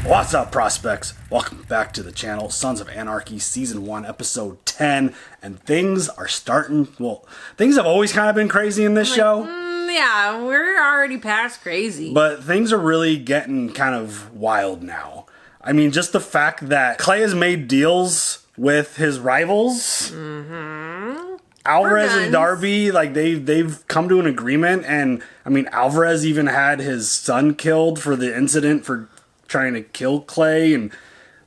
What's up, prospects? Welcome back to the channel, Sons of Anarchy, Season 1, Episode 10. And things are starting, well, things have always kind of been crazy in this show. Yeah, we're already past crazy. But things are really getting kind of wild now. I mean, just the fact that Clay has made deals with his rivals. Alvarez and Darby, like, they've come to an agreement. And, I mean, Alvarez even had his son killed for the incident for trying to kill Clay, and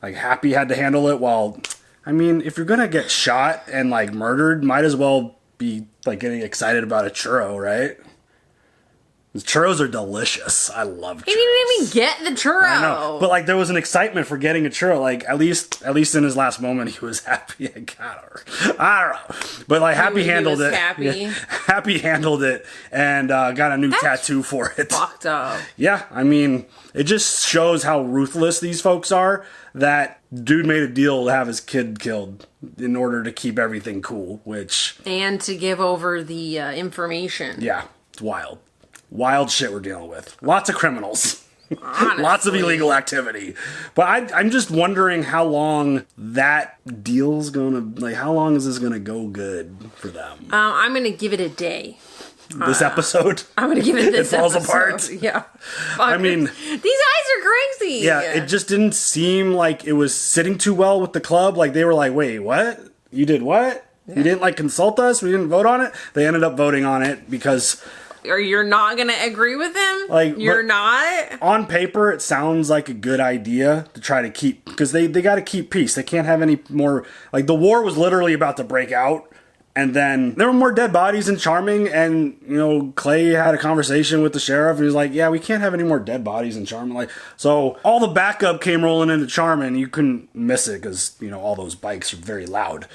like Happy had to handle it. While, I mean, if you're gonna get shot and like murdered, might as well be like getting excited about a churro, right? Churros are delicious. I love churros. He didn't even get the churro. I know, but like there was an excitement for getting a churro. Like at least in his last moment, he was happy. I don't know, but like Happy handled it. Happy. Yeah, Happy handled it and got a new tattoo for it. Fucked up. Yeah, I mean, it just shows how ruthless these folks are. That dude made a deal to have his kid killed in order to keep everything cool, and to give over the information. Yeah, it's wild. Wild shit we're dealing with. Lots of criminals. Honestly. Lots of illegal activity. But I'm just wondering how long that deal's gonna, like, how long is this gonna go good for them? I'm gonna give it a day. This episode? I'm gonna give it this It falls episode. apart? Yeah. I mean, these guys are crazy. yeah, it just didn't seem like it was sitting too well with the club. Like, they were like, wait, what? You did what? Yeah. You didn't, like, consult us? We didn't vote on it? They ended up voting on it because... Or you're not gonna agree with him? Like, you're not? On paper, it sounds like a good idea to try to keep... Because they got to keep peace. They can't have any more... Like, the war was literally about to break out. And then there were more dead bodies in Charming. And, you know, Clay had a conversation with the sheriff. And he was like, yeah, we can't have any more dead bodies in Charming. Like, so all the backup came rolling into Charming. You couldn't miss it because, you know, all those bikes are very loud.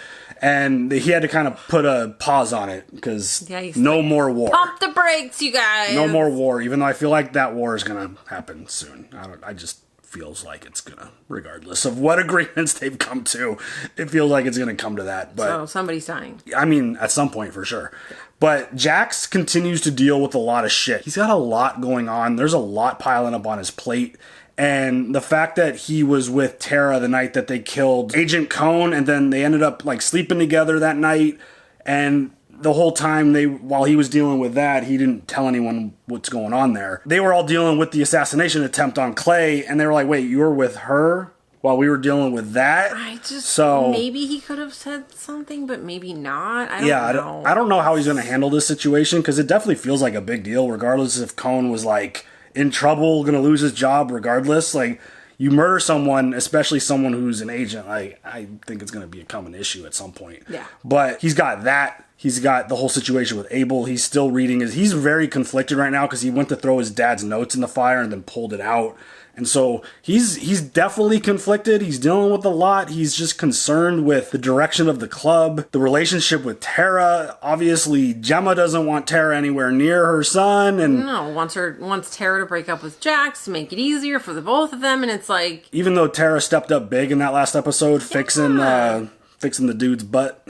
And he had to kind of put a pause on it because no more war. Pump the brakes, you guys. No more war, even though I feel like that war is going to happen soon. I just feels like it's going to, regardless of what agreements they've come to, it feels like it's going to come to that. But so somebody's dying. I mean, at some point for sure. But Jax continues to deal with a lot of shit. He's got a lot going on. There's a lot piling up on his plate. And the fact that he was with Tara the night that they killed Agent Cone, and then they ended up like sleeping together that night, and the whole time while he was dealing with that, he didn't tell anyone what's going on there. They were all dealing with the assassination attempt on Clay, and they were like, wait, you were with her while we were dealing with that? Maybe he could have said something, but maybe not. I don't know. I don't know how he's going to handle this situation, because it definitely feels like a big deal, regardless if Cone was like in trouble, gonna lose his job regardless. Like, you murder someone, especially someone who's an agent, like, I think it's gonna become an issue at some point. Yeah. But he's got that. He's got the whole situation with Abel. He's still reading he's very conflicted right now because he went to throw his dad's notes in the fire and then pulled it out. And so he's definitely conflicted. He's dealing with a lot. He's just concerned with the direction of the club, the relationship with Tara. Obviously, Gemma doesn't want Tara anywhere near her son, and wants Tara to break up with Jax to make it easier for the both of them. And it's like, even though Tara stepped up big in that last episode, fixing the dude's butt.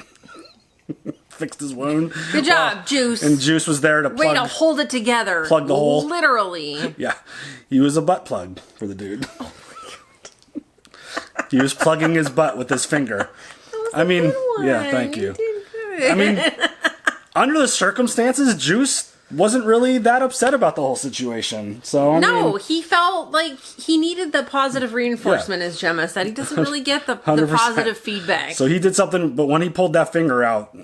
Fixed his wound. Good job, Juice. And Juice was there to hold it together. Plug the hole. Literally. Yeah. He was a butt plug for the dude. Oh my God. He was plugging his butt with his finger. I mean, yeah, thank you. I mean, under the circumstances, Juice wasn't really that upset about the whole situation. So No, he felt like he needed the positive reinforcement, as Gemma said. He doesn't really get the positive feedback. So he did something, but when he pulled that finger out,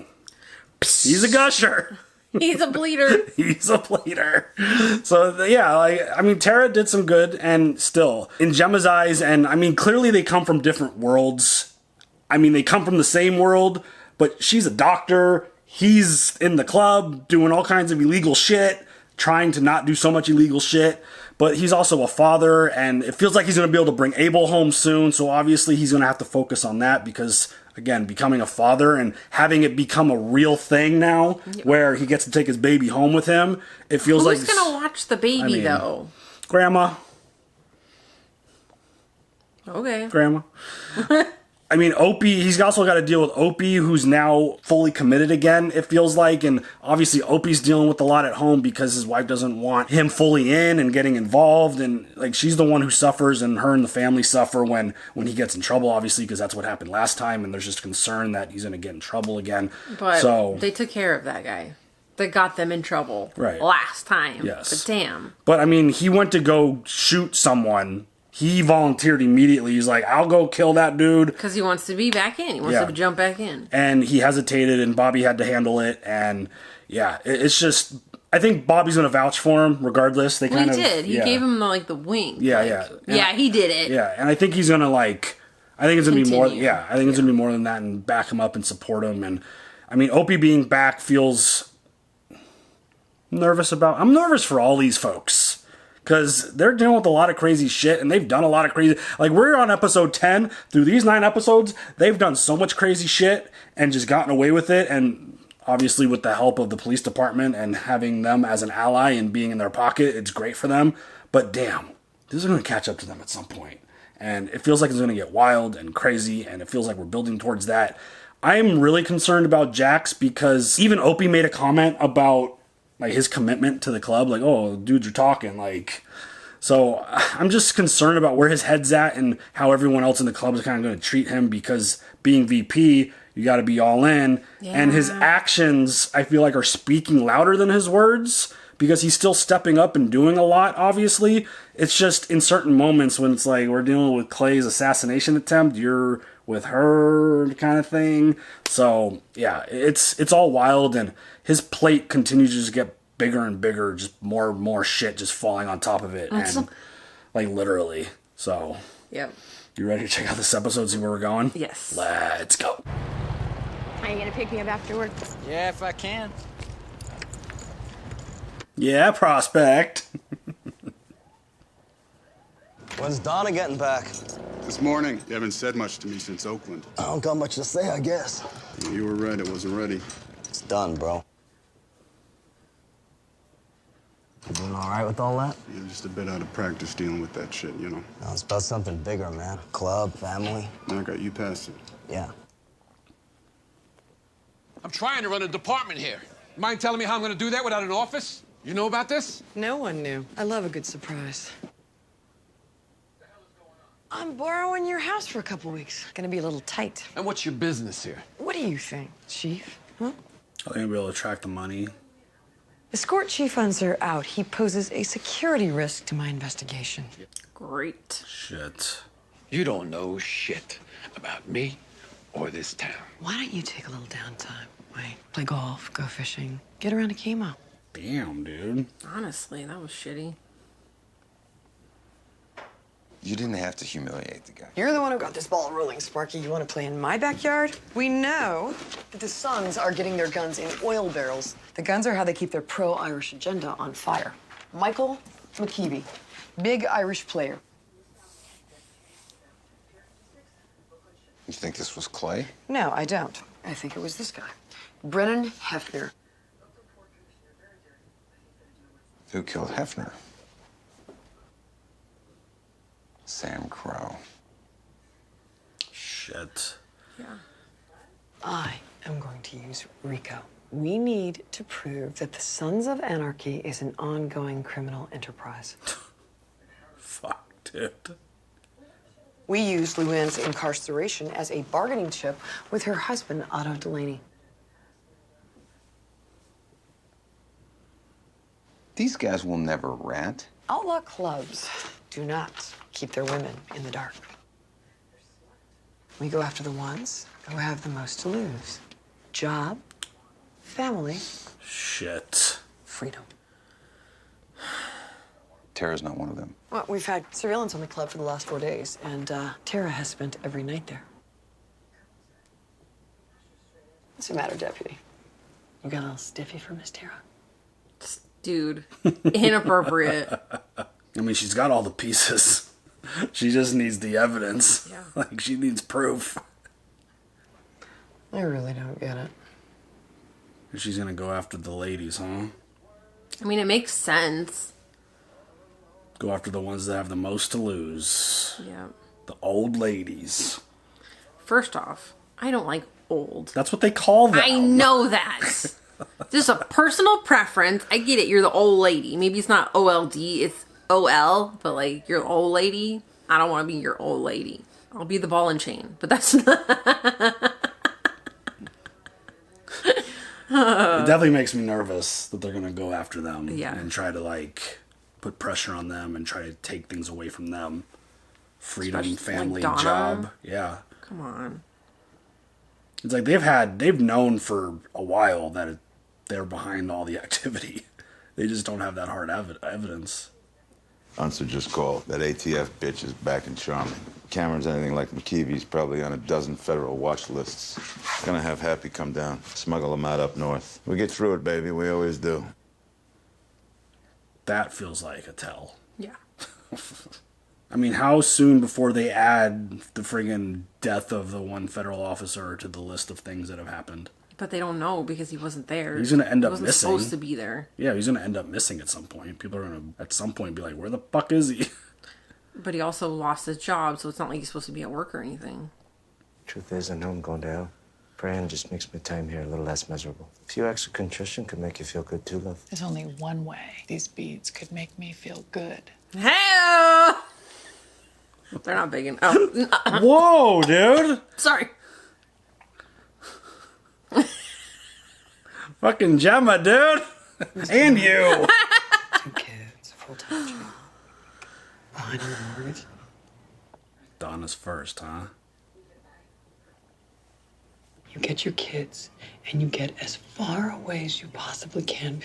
he's a gusher. He's a bleeder. He's a bleeder. So, yeah, I mean, Tara did some good, and still, in Gemma's eyes, and I mean, clearly they come from different worlds. I mean, they come from the same world, but she's a doctor. He's in the club doing all kinds of illegal shit, trying to not do so much illegal shit. But he's also a father, and it feels like he's going to be able to bring Abel home soon. So obviously he's going to have to focus on that because, again, becoming a father and having it become a real thing now where he gets to take his baby home with him. It feels like... Who's going to watch the baby, though? Grandma. Okay. Grandma. I mean, Opie, he's also got to deal with Opie, who's now fully committed again, it feels like. And obviously, Opie's dealing with a lot at home because his wife doesn't want him fully in and getting involved. And, like, she's the one who suffers, and her and the family suffer when he gets in trouble, obviously, because that's what happened last time. And there's just concern that he's going to get in trouble again. But so they took care of that guy. That got them in trouble last time. Yes. But damn. But, I mean, he went to go shoot someone. He volunteered immediately. He's like, I'll go kill that dude. Because he wants to be back in. He wants to jump back in. And he hesitated, and Bobby had to handle it. And, yeah, it's just... I think Bobby's going to vouch for him, regardless. He did. He gave him, the wink. Yeah. Yeah, he did it. Yeah, and I think he's going to, I think it's going to be more... Yeah, I think it's going to be more than that and back him up and support him. And, I mean, Opie being back feels... nervous about... I'm nervous for all these folks. Because they're dealing with a lot of crazy shit, and they've done a lot of crazy... Like, we're on episode 10. Through these 9 episodes, they've done so much crazy shit and just gotten away with it. And obviously, with the help of the police department and having them as an ally and being in their pocket, it's great for them. But damn, this is going to catch up to them at some point. And it feels like it's going to get wild and crazy, and it feels like we're building towards that. I'm really concerned about Jax because even Opie made a comment about his commitment to the club, oh, dudes are talking, so I'm just concerned about where his head's at and how everyone else in the club is kind of going to treat him because being VP, you got to be all in, and his actions, I feel like, are speaking louder than his words because he's still stepping up and doing a lot, obviously. It's just in certain moments when it's we're dealing with Clay's assassination attempt, you're with her kind of thing. So, yeah, it's all wild, and his plate continues to just get bigger and bigger, just more and more shit just falling on top of it, and literally. So, yep. You ready to check out this episode, see where we're going? Yes. Let's go. Are you gonna pick me up afterward? Yeah, if I can. Yeah, prospect. When's Donna getting back? This morning. You haven't said much to me since Oakland. I don't got much to say, I guess. You were right, it wasn't ready. It's done, bro. You doing all right with all that? You're just a bit out of practice dealing with that shit, you know? No, it's about something bigger, man. Club, family. I got you past it. Yeah. I'm trying to run a department here. Mind telling me how I'm gonna do that without an office? You know about this? No one knew. I love a good surprise. I'm borrowing your house for a couple weeks. Gonna be a little tight. And what's your business here? What do you think, Chief? Huh? Are they gonna be able to track the money? Escort Chief Unser out. He poses a security risk to my investigation. Great. Shit. You don't know shit about me or this town. Why don't you take a little downtime? Wait, play golf, go fishing, get around to chemo. Damn, dude. Honestly, that was shitty. You didn't have to humiliate the guy. You're the one who got this ball rolling, Sparky. You want to play in my backyard? We know that the Sons are getting their guns in oil barrels. The guns are how they keep their pro-Irish agenda on fire. Michael McKeeby, big Irish player. You think this was Clay? No, I don't. I think it was this guy, Brennan Hefner. Who killed Hefner? Sam Crow. Shit. Yeah. I am going to use Rico. We need to prove that the Sons of Anarchy is an ongoing criminal enterprise. Fuck, dude. We used Luann's incarceration as a bargaining chip with her husband, Otto Delaney. These guys will never rat. Outlaw clubs do not keep their women in the dark. We go after the ones who have the most to lose. Job, family, Shit. freedom. Tara's not one of them. Well, we've had surveillance on the club for the last 4 days, and Tara has spent every night there. What's the matter, Deputy? You got a little stiffy for Miss Tara? Dude, inappropriate. I mean, she's got all the pieces. She just needs the evidence. Yeah. Like, she needs proof. I really don't get it. She's gonna go after the ladies, huh? I mean, it makes sense. Go after the ones that have the most to lose. Yeah. The old ladies. First off, I don't like old. That's what they call them. I know that. Just a personal preference. I get it. You're the old lady. Maybe it's not OLD, it's OL, but like you're the old lady. I don't want to be your old lady. I'll be the ball and chain, but that's not. It definitely makes me nervous that they're gonna go after them and try to like put pressure on them and try to take things away from them. Freedom, Especially, family, like Donna. job. Yeah. Come on. It's like they've known for a while that they're behind all the activity. They just don't have that hard evidence. Unser just called. That ATF bitch is back in Charming. Cameron's anything like McKeevy's probably on a dozen federal watch lists. Gonna have Happy come down, smuggle him out up north. We get through it, baby. We always do. That feels like a tell. Yeah. I mean, how soon before they add the friggin' death of the one federal officer to the list of things that have happened? But they don't know because he wasn't there. He's gonna end up he wasn't missing. supposed to be there. Yeah, he's gonna end up missing at some point. People are gonna, at some point, be like, where the fuck is he? But he also lost his job, so it's not like he's supposed to be at work or anything. Truth is, I know I'm going to hell. Praying just makes my time here a little less miserable. A few extra contrition could make you feel good too, love. There's only one way these beads could make me feel good. Hey! They're not big enough. Oh. Whoa, dude! Sorry. Fucking Gemma, dude! And you! 2 kids, full-time job. Behind on the mortgage. Donna's first, huh? You get your kids, and you get as far away as you possibly can.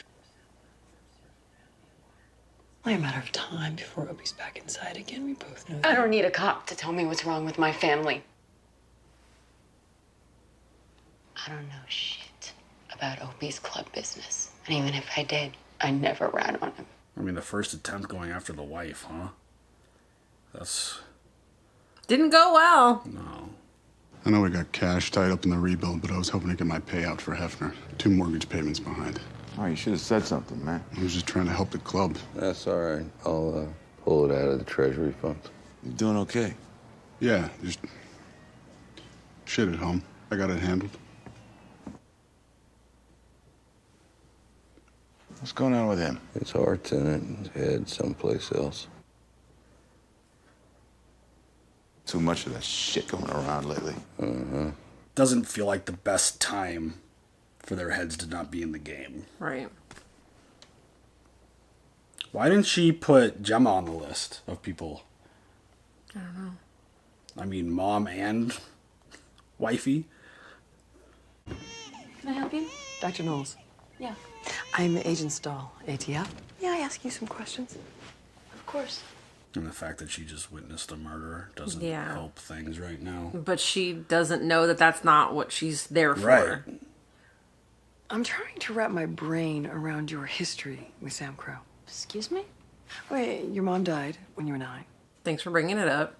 Only a matter of time before Opie's back inside again. We both know that. I don't need a cop to tell me what's wrong with my family. I don't know shit about Opie's club business. And even if I did, I never ran on him. I mean, the first attempt going after the wife, huh? That's... Didn't go well. No. I know we got cash tied up in the rebuild, but I was hoping to get my payout for Hefner. 2 mortgage payments behind. Oh, you should have said something, man. I was just trying to help the club. That's all right. I'll pull it out of the treasury funds. You doing okay? Yeah, just shit at home. I got it handled. What's going on with him? His heart's in it and his head someplace else. Too much of that shit going around lately. Doesn't feel like the best time for their heads to not be in the game. Right. Why didn't she put Gemma on the list of people? I don't know. I mean, mom and wifey? Can I help you? Dr. Knowles. Yeah. I'm Agent Stahl, ATF. May I ask you some questions? Of course. And the fact that she just witnessed a murder doesn't Yeah. help things right now. But she doesn't know that that's not what she's there for. Right. I'm trying to wrap my brain around your history with Sam Crow. Excuse me? Wait, your mom died when you were 9. Thanks for bringing it up.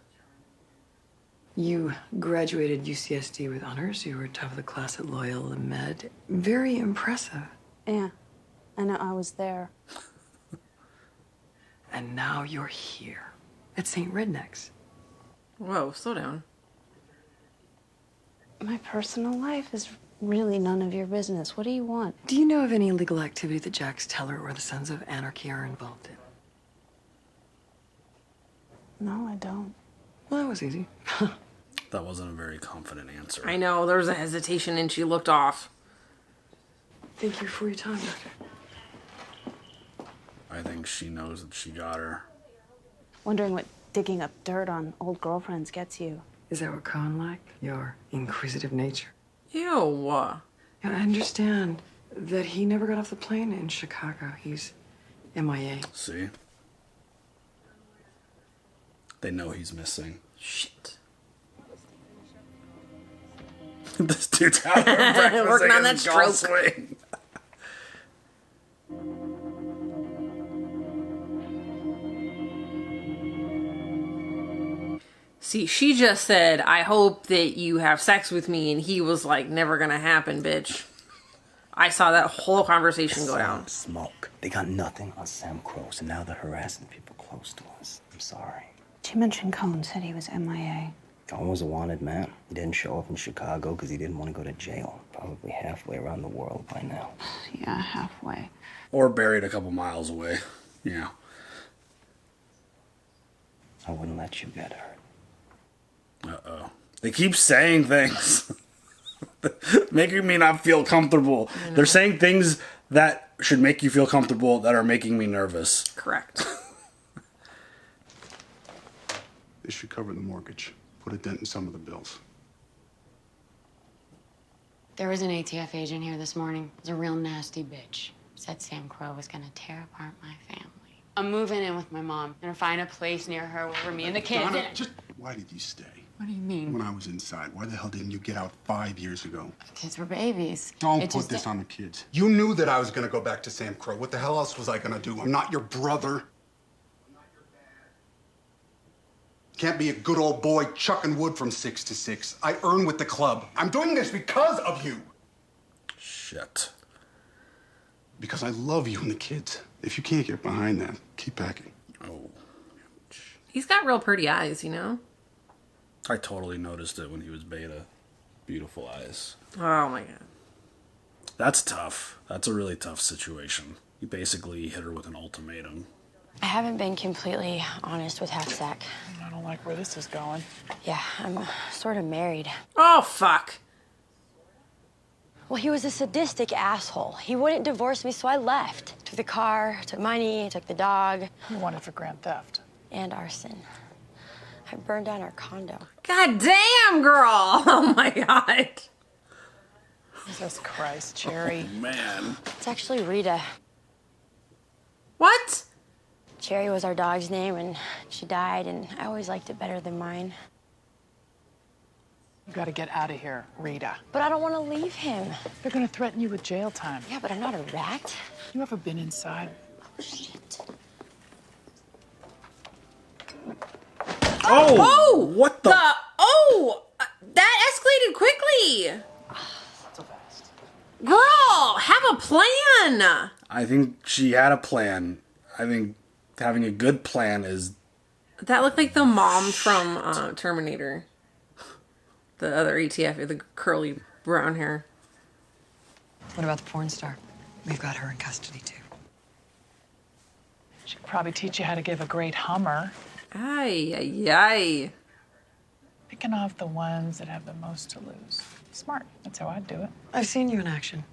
You graduated UCSD with honors. You were top of the class at Loyola Med. Very impressive. Yeah. I know, I was there. And now you're here at St. Redneck's. Whoa, slow down. My personal life is really none of your business. What do you want? Do you know of any illegal activity that Jax Teller or the Sons of Anarchy are involved in? No, I don't. Well, that was easy. That wasn't a very confident answer. I know, there was a hesitation and she looked off. Thank you for your time, Doctor. I think she knows that she got her. Wondering what digging up dirt on old girlfriends gets you. Is that what Cohen liked? Your inquisitive nature? Ew. Yeah, I understand that he never got off the plane in Chicago. He's MIA. See? They know he's missing. Shit. This dude's out there breakfast Working on against that golf stroke. swing. See, she just said, I hope that you have sex with me, and he was like, never gonna happen, bitch. I saw that whole conversation go down. Smoke. They got nothing on Sam Crow, so now they're harassing people close to us. I'm sorry. She mentioned Cohen said he was MIA. John was a wanted man. He didn't show up in Chicago because he didn't want to go to jail. Probably halfway around the world by now. Yeah, halfway. Or buried a couple miles away. Yeah. I wouldn't let you get hurt. Uh-oh. They keep saying things. Making me not feel comfortable. They're saying things that should make you feel comfortable that are making me nervous. Correct. This should cover the mortgage. Put a dent in some of the bills. There was an ATF agent here this morning. He's a real nasty bitch. Said Sam Crow was gonna tear apart my family. I'm moving in with my mom. Gonna find a place near her where me and the kids. Donna, why did you stay? What do you mean? When I was inside, why the hell didn't you get out 5 years ago? The kids were babies. Don't put this on the kids. You knew that I was gonna go back to Sam Crow. What the hell else was I gonna do? I'm not your brother. Can't be a good old boy chucking wood from 6 to 6. I earn with the club. I'm doing this because of you. Shit. Because I love you and the kids. If you can't get behind that, keep packing. Oh. He's got real pretty eyes, you know? I totally noticed it when he was beta. Beautiful eyes. Oh my god. That's tough. That's a really tough situation. He basically hit her with an ultimatum. I haven't been completely honest with Half Sack. I don't like where this is going. Yeah, I'm sort of married. Oh, fuck. Well, he was a sadistic asshole. He wouldn't divorce me, so I left. Took the car, took money, took the dog. You wanted for grand theft. And arson. I burned down our condo. God damn, girl. Oh my god. Jesus Christ, Cherry. Man. It's actually Rita. What? Cherry was our dog's name, and she died, and I always liked it better than mine. You gotta get out of here, Rita. But I don't want to leave him. They're gonna threaten you with jail time. Yeah, but I'm not a rat. You ever been inside? Oh, shit. Oh! What the? That escalated quickly. So fast. Girl, have a plan. I think she had a plan. I think having a good plan is... That looked like the mom from Terminator. The other ATF, the curly brown hair. What about the porn star? We've got her in custody, too. She could probably teach you how to give a great Hummer. Ay, ay, ay. Picking off the ones that have the most to lose. Smart. That's how I'd do it. I've seen you in action.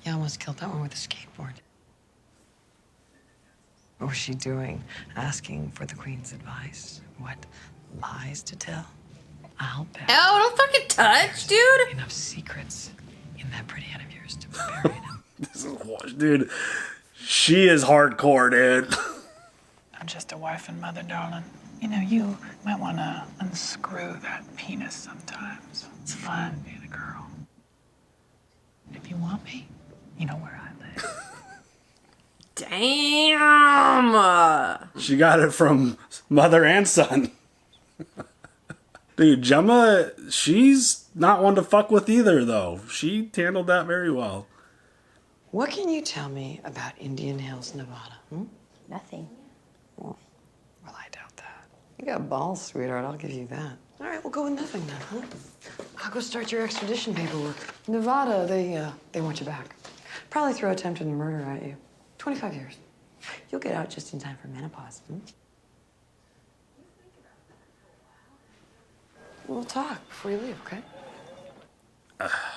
You almost killed that one with a skateboard. What was she doing? Asking for the Queen's advice? What lies to tell? I'll bet. Oh, don't fucking touch, dude. Enough secrets in that pretty head of yours to be buried in. This is, dude, she is hardcore, dude. I'm just a wife and mother, darling. You know, you might want to unscrew that penis sometimes. It's fun being a girl. If you want me, you know where I live. Damn. She got it from mother and son. Dude, Gemma, she's not one to fuck with either, though. She handled that very well. What can you tell me about Indian Hills, Nevada? Nothing. Well, I doubt that. You got balls, sweetheart. I'll give you that. All right, we'll go with nothing then, huh? I'll go start your extradition paperwork. Nevada, they want you back. Probably throw attempted murder at you. 25 years. You'll get out just in time for menopause. We'll talk before you leave, okay?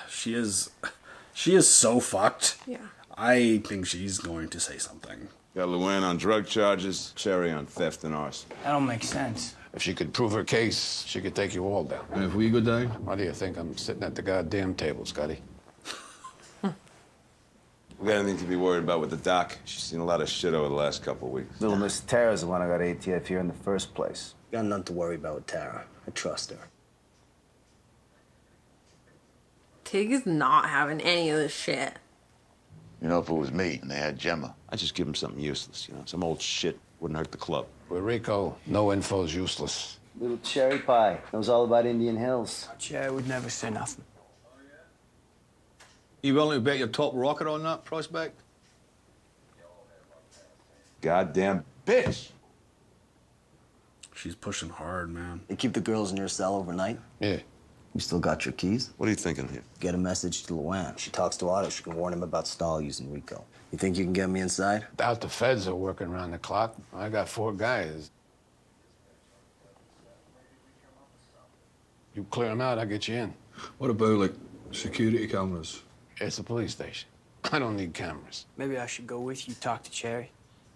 She is so fucked. Yeah. I think she's going to say something. Got Luann on drug charges, Cherry on theft and arson. That don't make sense. If she could prove her case, she could take you all down. And if we go down? Why do you think I'm sitting at the goddamn table, Scotty? We got anything to be worried about with the doc? She's seen a lot of shit over the last couple of weeks. Little Miss Tara's the one I got ATF here in the first place. Got nothing to worry about with Tara. I trust her. Tig is not having any of this shit. You know, if it was me and they had Gemma, I'd just give them something useless, you know, some old shit. Wouldn't hurt the club. With Rico, no info's useless. Little cherry pie. Knows all about Indian Hills. Cherry would never say nothing. You willing to bet your top rocket on that prospect? Goddamn bitch! She's pushing hard, man. You keep the girls in your cell overnight? Yeah. You still got your keys? What are you thinking here? Get a message to Luann. She talks to Otto. She can warn him about Stahl using Rico. You think you can get me inside? Doubt the feds are working around the clock. I got 4 guys. You clear them out, I'll get you in. What about, like, security cameras? It's a police station. I don't need cameras. Maybe I should go with you, talk to Cherry.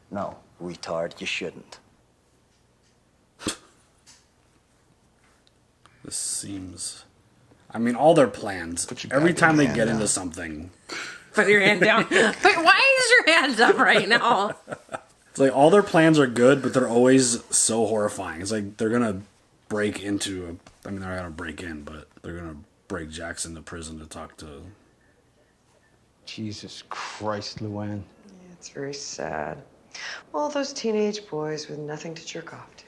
No, retard, you shouldn't. This seems... I mean, all their plans, every time they get into something... Put your hand down. Wait, why is your hand up right now? It's like all their plans are good, but they're always so horrifying. It's like they're gonna break into I mean, they're not gonna break in, but they're gonna break Jackson to prison to talk to... Jesus Christ, Luann. Yeah, it's very sad. All those teenage boys with nothing to jerk off to.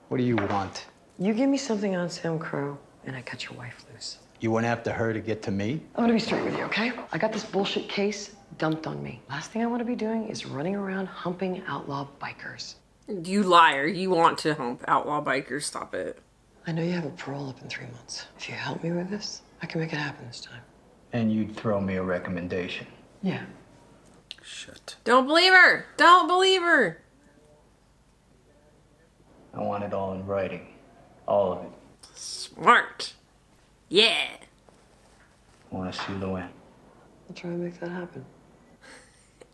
What do you want? You give me something on Sam Crow, and I cut your wife loose. You went after her to get to me? I'm gonna be straight with you, okay? I got this bullshit case dumped on me. Last thing I want to be doing is running around humping outlaw bikers. You liar. You want to hump outlaw bikers. Stop it. I know you have a parole up in 3 months. If you help me with this, I can make it happen this time. And you'd throw me a recommendation. Yeah. Shit. Don't believe her. Don't believe her. I want it all in writing. All of it. Smart. Yeah. I want to see Luann. I'll try and make that happen.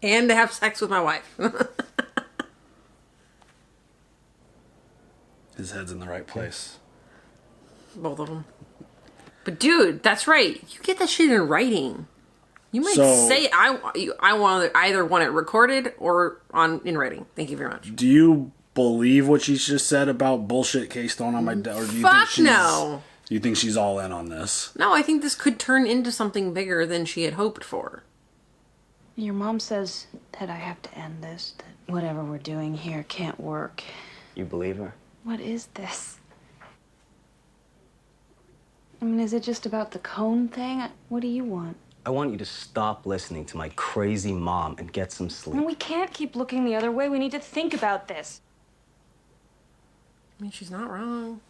And to have sex with my wife. His head's in the right place. Both of them. But dude, that's right. You get that shit in writing. You might say I want either want it recorded or in writing. Thank you very much. Do you believe what she just said about bullshit case thrown on my dad? Or do you Fuck think no. Do you think she's all in on this? No, I think this could turn into something bigger than she had hoped for. Your mom says that I have to end this, that whatever we're doing here can't work. You believe her? What is this? I mean, is it just about the cone thing? What do you want? I want you to stop listening to my crazy mom and get some sleep. And we can't keep looking the other way. We need to think about this. I mean, she's not wrong.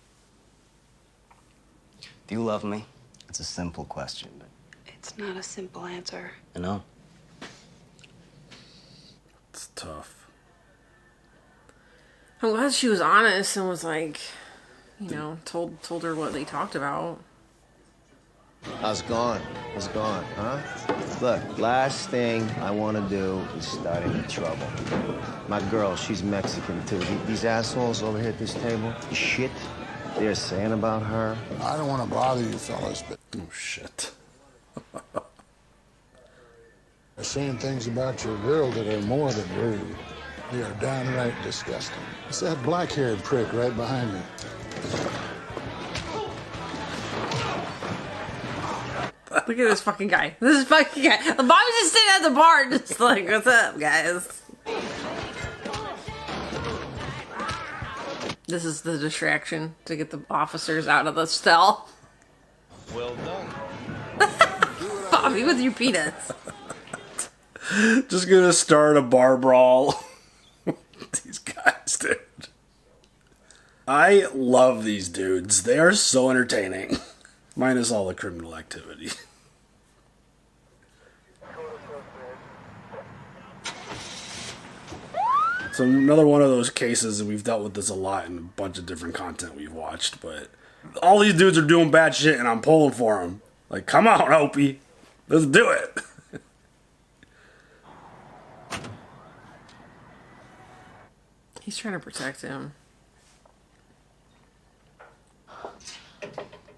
Do you love me? It's a simple question, but... It's not a simple answer. I know. It's tough. I'm glad she was honest and was like, you know, told her what they talked about. How's it going? How's it going, huh? Look, last thing I want to do is start any trouble. My girl, she's Mexican, too. These assholes over here at this table, the shit they're saying about her. I don't want to bother you fellas, but... Oh, shit. They're saying things about your girl that are more than rude. They are downright disgusting. It's that black-haired prick right behind me. Look at this fucking guy. This fucking guy. Bobby's just sitting at the bar just like, what's up, guys? This is the distraction to get the officers out of the cell. Well done. Bobby with your peanuts. Just gonna start a bar brawl. These guys, dude. I love these dudes. They are so entertaining. Minus all the criminal activity. So another one of those cases, and we've dealt with this a lot in a bunch of different content we've watched, but all these dudes are doing bad shit and I'm pulling for them. Like, come on, Opie. Let's do it. He's trying to protect him.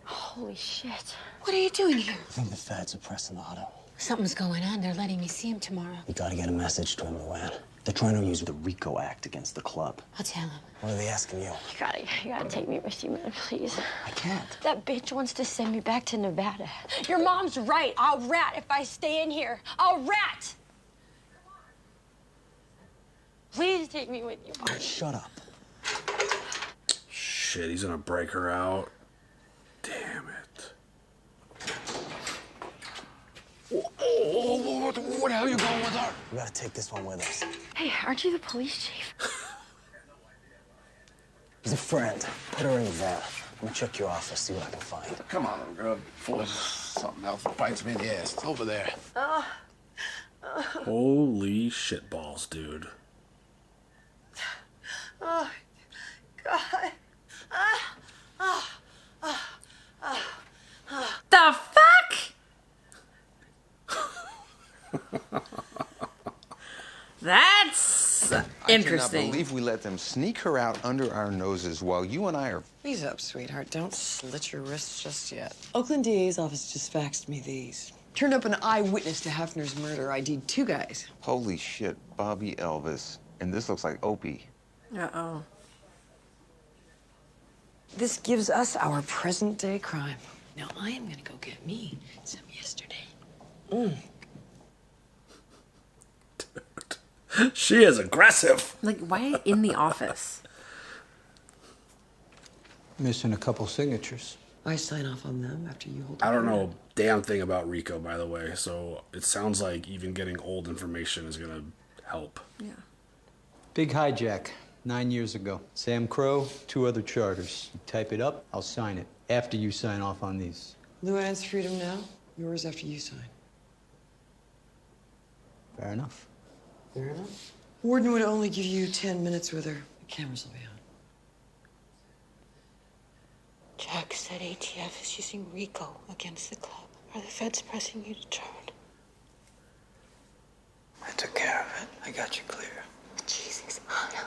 Holy shit. What are you doing here? I think the feds are pressing Otto. Something's going on. They're letting me see him tomorrow. We gotta get a message to him, Luann. They're trying to use the RICO Act against the club. I'll tell him. What are they asking you? You gotta take me with you, man, please. I can't. That bitch wants to send me back to Nevada. Your mom's right. I'll rat if I stay in here. I'll rat. Please take me with you. Oh, shut up. Shit, he's gonna break her out. Damn it. Oh, what the hell are you going with her? We gotta take this one with us. Hey, aren't you the police chief? He's a friend. Put her in the van. I'm gonna check your office, see what I can find. Come on, little girl, before something else bites me in the ass. It's over there. Holy shitballs, dude. Oh, God. The fuck? That's I interesting. cannot believe we let them sneak her out under our noses while you and I are... Ease up, sweetheart. Don't slit your wrists just yet. Oakland DA's office just faxed me these. Turned up an eyewitness to Hefner's murder. ID'd 2 guys. Holy shit, Bobby Elvis. And this looks like Opie. Uh-oh. This gives us our present-day crime. Now I am gonna go get me some yesterday. She is aggressive. Like, why in the office? Missing a couple signatures. I sign off on them after you hold. I don't know a damn thing about Rico, by the way, so it sounds like even getting old information is gonna help. Yeah. Big hijack, 9 years ago. Sam Crow, 2 other charters. You type it up, I'll sign it. After you sign off on these. Luann's freedom now. Yours after you sign. Fair enough. Fair enough. Warden would only give you 10 minutes with her. The cameras will be on. Jack said ATF is using Rico against the club. Are the feds pressing you to turn? I took care of it. I got you clear. Jesus, Anna.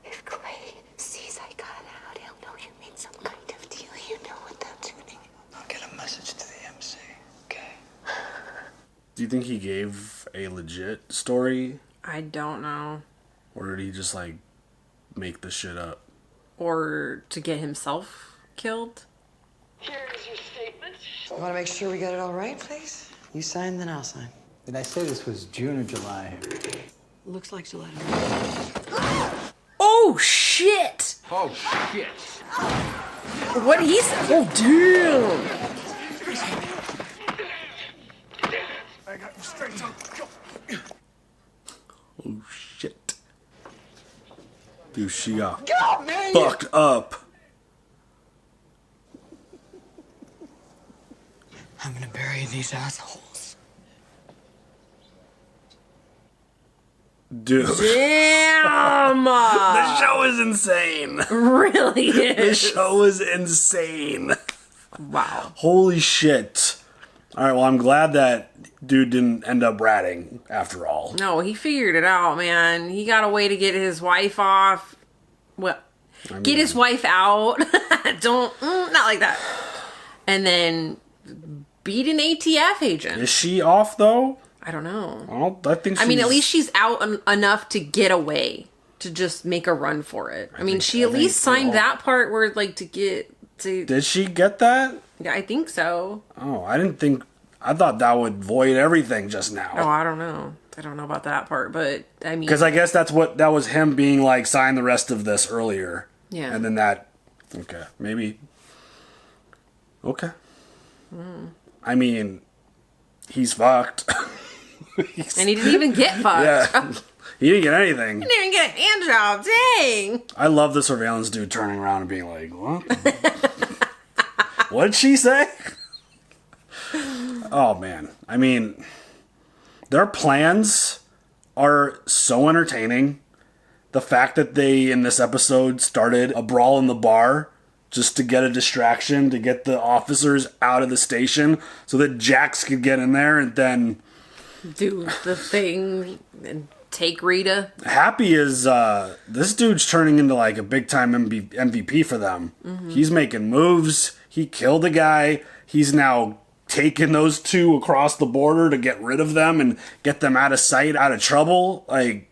If Clay sees I got out, he'll know you made some kind of deal. You know what that's doing. I'll get a message to the MC, okay? Do you think he gave a legit story? I don't know. Or did he just, like, make the shit up? Or to get himself killed? Here is your statement. You want to make sure we got it all right, please? You sign, then I'll sign. Did I say this was June or July? Looks like July. Oh, shit! Oh, shit. What he said? Oh, damn! I got you straight up. Oh, shit. Dude, she got God, man, fucked up. I'm gonna bury these assholes. Dude. Damn! The show is insane. Really is. The show is insane. Wow. Holy shit. Alright, well, I'm glad that dude didn't end up ratting after all. No, he figured it out, man. He got a way to get his wife off. Well, get his wife out. Not like that. And then beat an ATF agent. Is she off, though? I don't know. I think she's... I mean, at least she's out enough to get away. To just make a run for it. I mean, she at least signed that part where, like, to get to... Did she get that? Yeah, I think so. Oh, I thought that would void everything just now. Oh, I don't know. I don't know about that part, but, I mean... Because I guess that was him being like, sign the rest of this earlier. Yeah. And then that... Okay, maybe... Okay. I mean, he's fucked. And he didn't even get fucked. Yeah. He didn't get anything. He didn't even get a hand job. Dang. I love the surveillance dude turning around and being like, what? What'd she say? Oh, man. I mean, their plans are so entertaining. The fact that they, in this episode, started a brawl in the bar just to get a distraction, to get the officers out of the station so that Jax could get in there and then... do the thing and take Rita. Happy is, this dude's turning into like a big time MVP for them. Mm-hmm. He's making moves. He killed a guy. He's now taken those 2 across the border to get rid of them and get them out of sight, out of trouble. Like,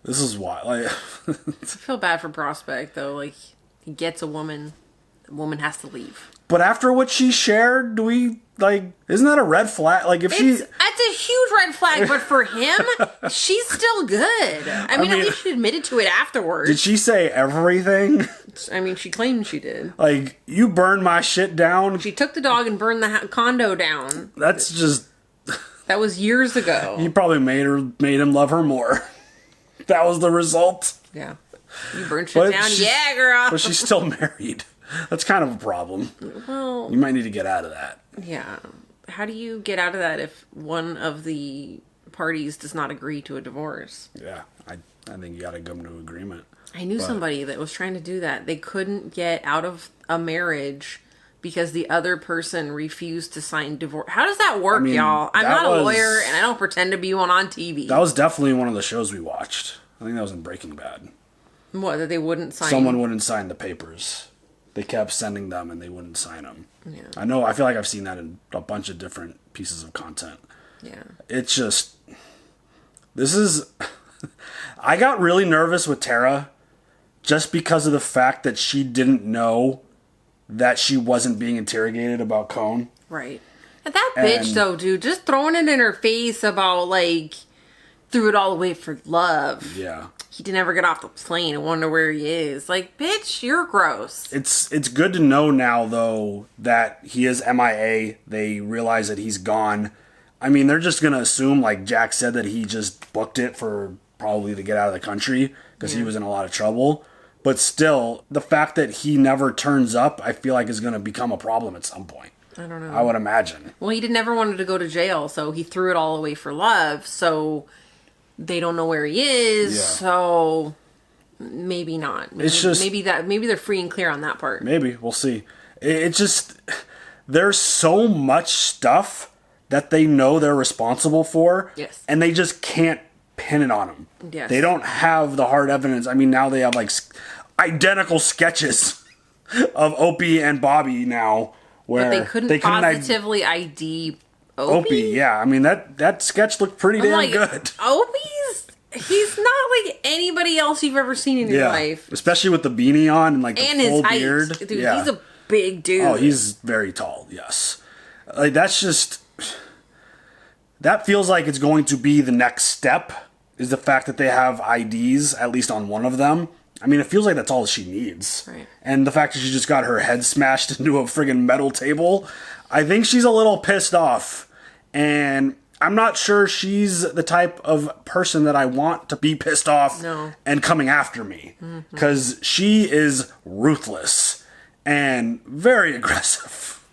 this is why. Like, I feel bad for Prospect though. Like, he gets a woman, the woman has to leave. but after what she shared, do we, like, isn't that a red flag? Like, if she... That's a huge red flag, but for him, she's still good. I mean, at least she admitted to it afterwards. Did she say everything? I mean, she claimed she did. Like, you burned my shit down? She took the dog and burned the condo down. That's just... That was years ago. You probably made him love her more. that was the result. Yeah. You burned shit down. Yeah, girl. But she's still married. That's kind of a problem. Well, you might need to get out of that. Yeah. How do you get out of that if one of the parties does not agree to a divorce? Yeah, I think you got to come to an agreement. I knew somebody that was trying to do that. They couldn't get out of a marriage because the other person refused to sign divorce. How does that work, y'all? I'm not a lawyer, and I don't pretend to be one on TV. That was definitely one of the shows we watched. I think that was in Breaking Bad. What, that they wouldn't sign? Someone wouldn't sign the papers. They kept sending them, and they wouldn't sign them. Yeah. I feel like I've seen that in a bunch of different pieces of content. Yeah. It's just... This is... I got really nervous with Tara just because of the fact that she didn't know that she wasn't being interrogated about Cone. Right. And that bitch, though, dude, just throwing it in her face about, like, threw it all away for love. Yeah. He didn't ever get off the plane and wonder where he is. Like, bitch, you're gross. It's good to know now, though, that he is MIA. They realize that he's gone. I mean, they're just going to assume, like Jack said, that he just booked it for probably to get out of the country because he was in a lot of trouble. But still, the fact that he never turns up, I feel like is going to become a problem at some point. I don't know. I would imagine. Well, he never wanted to go to jail, so he threw it all away for love. So they don't know where he is. Yeah. So maybe not. Maybe, It's just maybe they're free and clear on that part. Maybe we'll see. It's just there's so much stuff that they know they're responsible for, yes, and they just can't pin it on them. Yes. They don't have the hard evidence. I mean, now they have like identical sketches of Opie and Bobby now, where but they couldn't positively ID Opie. Yeah, I mean that sketch looked pretty damn like, good. He's not like anybody else you've ever seen in your life, especially with the beanie on and like and the full his height. beard. Dude, yeah. He's a big dude. Oh, he's very tall. Yes, like that's just that feels like it's going to be the next step. Is the fact that they have IDs at least on one of them. I mean, it feels like that's all she needs. Right. And the fact that she just got her head smashed into a friggin' metal table, I think she's a little pissed off. And I'm not sure she's the type of person that I want to be pissed off and coming after me. Because she is ruthless and very aggressive.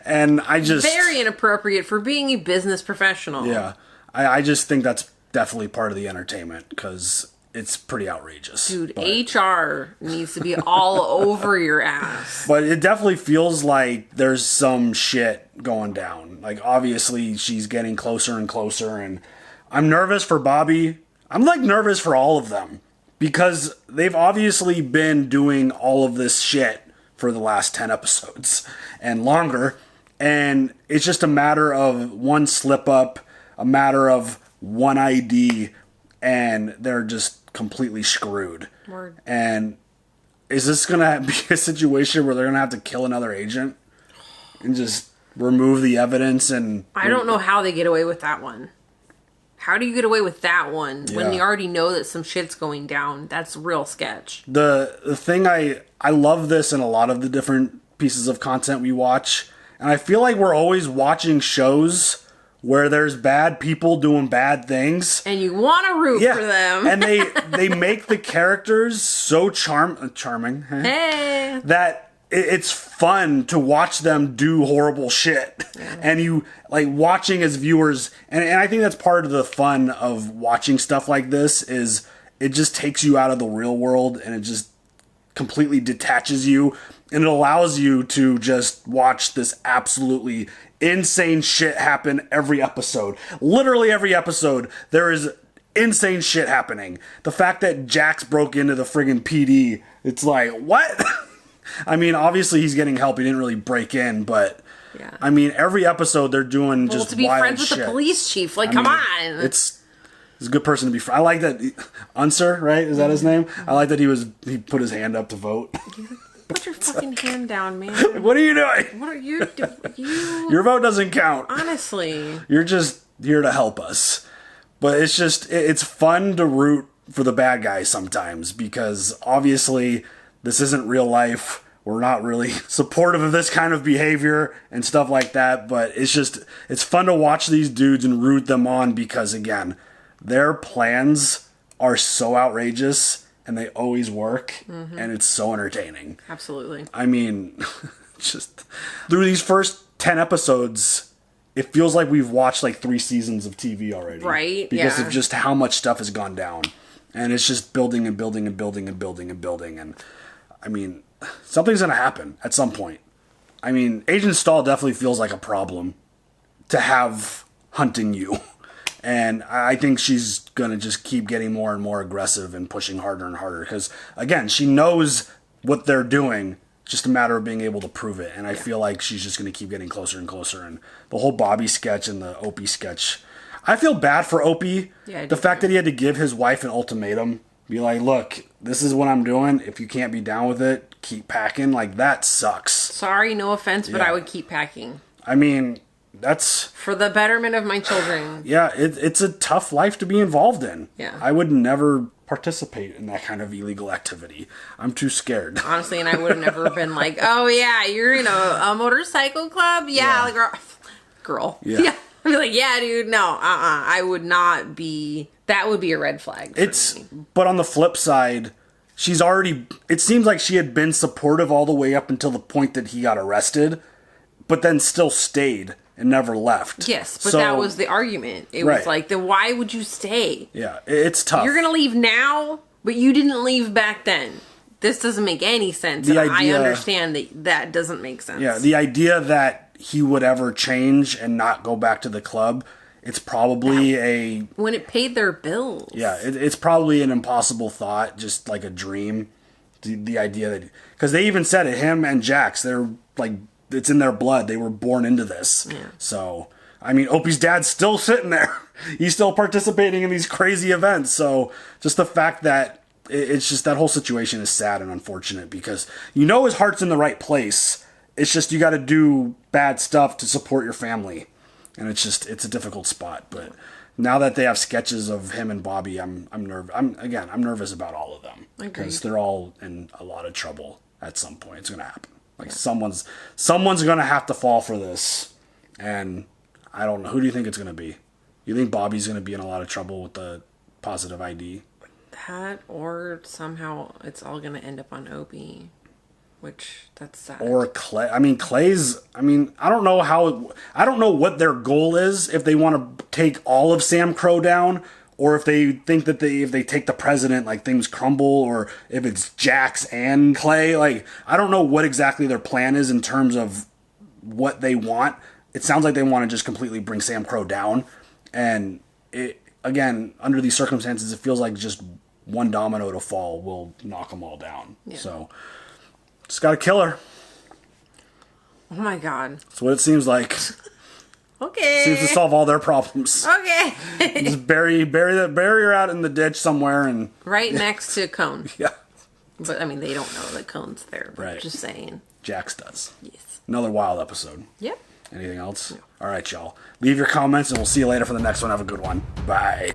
And I just... Very inappropriate for being a business professional. Yeah. I just think that's definitely part of the entertainment because it's pretty outrageous. Dude, HR needs to be all over your ass. But it definitely feels like there's some shit going down. Like, obviously, she's getting closer and closer, and I'm nervous for Bobby. I'm, like, nervous for all of them because they've obviously been doing all of this shit for the last 10 episodes and longer, and it's just a matter of one slip-up, a matter of one ID, and they're just completely screwed. Word. And is this gonna be a situation where they're gonna have to kill another agent and just remove the evidence? And I don't know how they get away with that one. How do you get away with that one when you already know that some shit's going down? That's real sketch. The thing I love this in a lot of the different pieces of content we watch, and I feel like we're always watching shows where there's bad people doing bad things. And you want to root for them. And they make the characters so charming hey. that it's fun to watch them do horrible shit. Yeah. And you, like, watching as viewers, and I think that's part of the fun of watching stuff like this, is it just takes you out of the real world and it just completely detaches you. And it allows you to just watch this absolutely insane shit happen every episode. Literally every episode, there is insane shit happening. The fact that Jax broke into the friggin' PD, it's like, what? I mean, obviously he's getting help. He didn't really break in, but yeah. I mean, every episode they're doing just to be wild friends with shit. the police chief, like, come on. It's a good person to be friends. I like that Unser, right? Is that his name? I like that he put his hand up to vote. Put your fucking hand down, man. What are you doing? What are you doing? Your vote doesn't count. Honestly. You're just here to help us. But it's just, it's fun to root for the bad guys sometimes because obviously this isn't real life. We're not really supportive of this kind of behavior and stuff like that. But it's fun to watch these dudes and root them on because, again, their plans are so outrageous and they always work, and it's so entertaining. Absolutely. I mean, just through these first 10 episodes, it feels like we've watched like 3 seasons of TV already. Right, Because yeah. of just how much stuff has gone down. And it's just building and building and building and building and building. And I mean, something's going to happen at some point. I mean, Agent Stahl definitely feels like a problem to have hunting you. And I think she's going to just keep getting more and more aggressive and pushing harder and harder. Because, again, she knows what they're doing. Just a matter of being able to prove it. And I feel like she's just going to keep getting closer and closer. And the whole Bobby sketch and the Opie sketch. I feel bad for Opie. Yeah, the fact that he had to give his wife an ultimatum. Be like, look, this is what I'm doing. If you can't be down with it, keep packing. Like, that sucks. Sorry, no offense, but Yeah. I would keep packing. I mean, that's... For the betterment of my children. Yeah, it's a tough life to be involved in. Yeah. I would never participate in that kind of illegal activity. I'm too scared. Honestly, and I would have never been like, oh yeah, you're in a motorcycle club? Yeah, like, girl. Yeah. I'd be like, yeah, dude, no, I would not be, that would be a red flag for me. But on the flip side, she's already, it seems like she had been supportive all the way up until the point that he got arrested, but then still stayed and never left. Yes, but So- that was the argument. It Right. was like, then why would you stay? Yeah, it's tough. You're going to leave now, but you didn't leave back then. This doesn't make any sense. The And idea- I understand that doesn't make sense. Yeah, the idea that he would ever change and not go back to the club, it's probably When it paid their bills. Yeah, it's probably an impossible thought, just like a dream. The idea that, because they even said it, him and Jax, they're like, it's in their blood. They were born into this. Yeah. So, I mean, Opie's dad's still sitting there. He's still participating in these crazy events. So, just the fact that it's just that whole situation is sad and unfortunate because you know his heart's in the right place. It's just you got to do bad stuff to support your family. And it's a difficult spot. But now that they have sketches of him and Bobby, I'm nervous about all of them. Because they're all in a lot of trouble at some point. It's going to happen. Like someone's going to have to fall for this. And I don't know. Who do you think it's going to be? You think Bobby's going to be in a lot of trouble with the positive ID? That, or somehow it's all going to end up on Opie. Which, that's sad. Or Clay. I mean, Clay's... I mean, I don't know what their goal is. If they want to take all of Sam Crow down, or if they think that if they take the president, like, things crumble, or if it's Jax and Clay. Like, I don't know what exactly their plan is in terms of what they want. It sounds like they want to just completely bring Sam Crow down. And, again, under these circumstances, it feels like just one domino to fall will knock them all down. Yeah. So... just gotta kill her. Oh my god. That's what it seems like. Okay. Seems to solve all their problems. Okay. Just bury her out in the ditch somewhere and... Right next to Cone. Yeah. But, I mean, they don't know that Cone's there. But Right. Just saying. Jax does. Yes. Another wild episode. Yep. Anything else? No. All right, y'all. Leave your comments and we'll see you later for the next one. Have a good one. Bye.